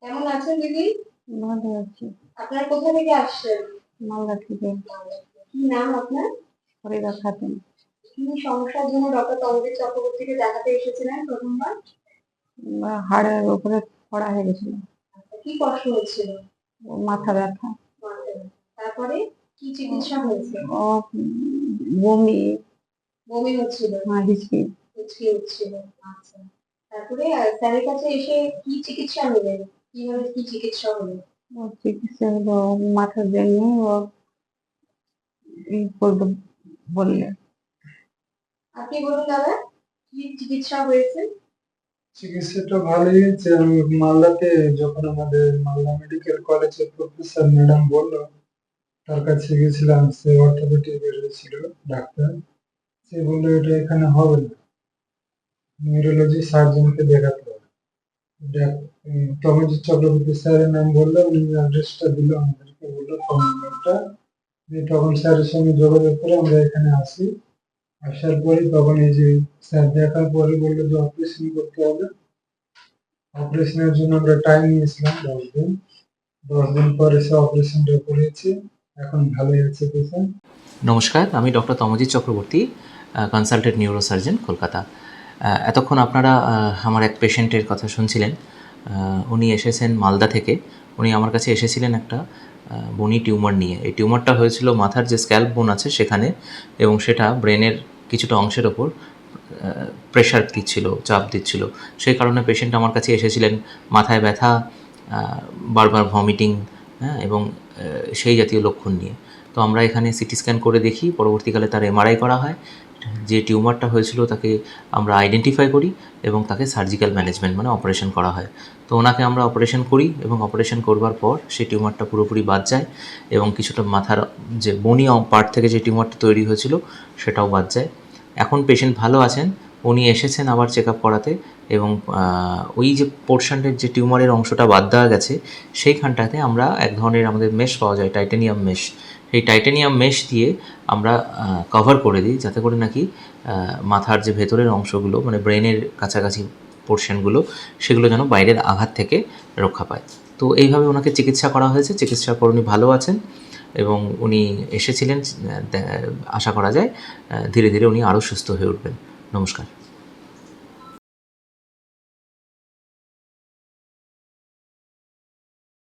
কেমন আছেন দিদি? ভালো আছি। আপনারা কোথা থেকে আসছেন? মালদা থেকে। কি নাম আপনার? ফরিদা খাতুন। কি সমস্যার জন্য ডক্টর তন্ময় চক্রবর্তীকে দেখাতে এসেছিলেন প্রথমবার? হাড়ের উপরে ফোড়া হয়ে গেছিল। কি কষ্ট হচ্ছিল? মাথা ব্যথা। মাথায়। তারপরে কি চিকিৎসা হয়েছে? ও বমি। বমি হচ্ছিল, হিচকি। উচকি হচ্ছিল। আচ্ছা। তারপরে স্যারের কাছে এসে কি চিকিৎসা নিলেন? কিভাবে কি চিকিৎসা হলো? ও চিকিৎসা হলো মাথার জন্য ও বলতে বললে। আপনি বলুন দাদা, কি চিকিৎসা হয়েছে? চিকিৎসাটা ভালোই হয়েছে। আমি মালদাতে যখন আমাদের মালদা মেডিকেল কলেজের প্রফেসর ম্যাডাম বললো, তার কাছে গেছিলাম। সে অর্থোপেডিক ছিল ডাক্তার। সে বললো এটা এখানে হবে না, নিউরোলজি সার্জনকে দেখাতে হবে। তমজিৎ চক্রবর্তী স্যারের নাম বললো, উনি অ্যাড্রেসটা দিল আমাদেরকে, বললো ফোন নাম্বারটা দিয়ে। তখন স্যারের সঙ্গে যোগাযোগ করে আমরা এখানে আসি। আসার পরে তখন এই যে স্যার দেখার পরে বললো যে অপারেশন করতে হবে। অপারেশনের জন্য আমরা টাইম নিয়েছিলাম 10 দিন। 10 দিন পরে সে অপারেশনটা করেছি। এখন ভালোই আছে পেশেন্ট। নমস্কার, আমি doctor Tamajit Chakraborty, consultant neurosurgeon, Kolkata. এতক্ষণ আপনারা আমার এক পেশেন্টের কথা শুনছিলেন। উনি এসেছেন মালদা থেকে। উনি আমার কাছে এসেছিলেন একটা বনি টিউমার নিয়ে। এই টিউমারটা হয়েছিল মাথার যে স্ক্যাল্প বোন আছে সেখানে, এবং সেটা ব্রেনের কিছুটা অংশের ওপর প্রেশার দিচ্ছিল, চাপ দিচ্ছিল। সেই কারণে পেশেন্ট আমার কাছে এসেছিলেন মাথায় ব্যথা, বারবার ভমিটিং, হ্যাঁ, এবং সেই জাতীয় লক্ষণ নিয়ে। তো আমরা এখানে সিটি স্ক্যান করে দেখি, পরবর্তীকালে তার এমআরআই করা হয়। যে টিউমারটা হয়েছিল তাকে আমরা আইডেন্টিফাই করি এবং তাকে সার্জিক্যাল ম্যানেজমেন্ট মানে অপারেশন করা হয়। তো ওনাকে আমরা অপারেশন করি এবং অপারেশন করবার পর সেই টিউমারটা পুরোপুরি বাদ যায় এবং কিছুটা মাথার যে বনি পার্ট থেকে যে টিউমারটা তৈরি হয়েছিল সেটাও বাদ যায়। এখন পেশেন্ট ভালো আছেন। উনি এসেছেন আবার চেক আপ করাতে, এবং ওই যে পোর্শনের যে টিউমারের অংশটা বাদ দেওয়া গেছে সেইখানটাতে আমরা এক ধরনের আমাদের মেশ পাওয়া যায়, টাইটানিয়াম মেশ। সেই টাইটানিয়াম মেশ দিয়ে আমরা কভার করে দিই, যাতে করে নাকি মাথার যে ভেতরের অংশগুলো মানে ব্রেনের কাছাকাছি পোর্শনগুলো সেগুলো যেন বাইরের আঘাত থেকে রক্ষা পায়। তো এইভাবে ওনাকে চিকিৎসা করা হয়েছে। চিকিৎসার পর উনি ভালো আছেন এবং উনি এসেছিলেন। আশা করা যায় ধীরে ধীরে উনি আরও সুস্থ হয়ে উঠবেন। নমস্কার।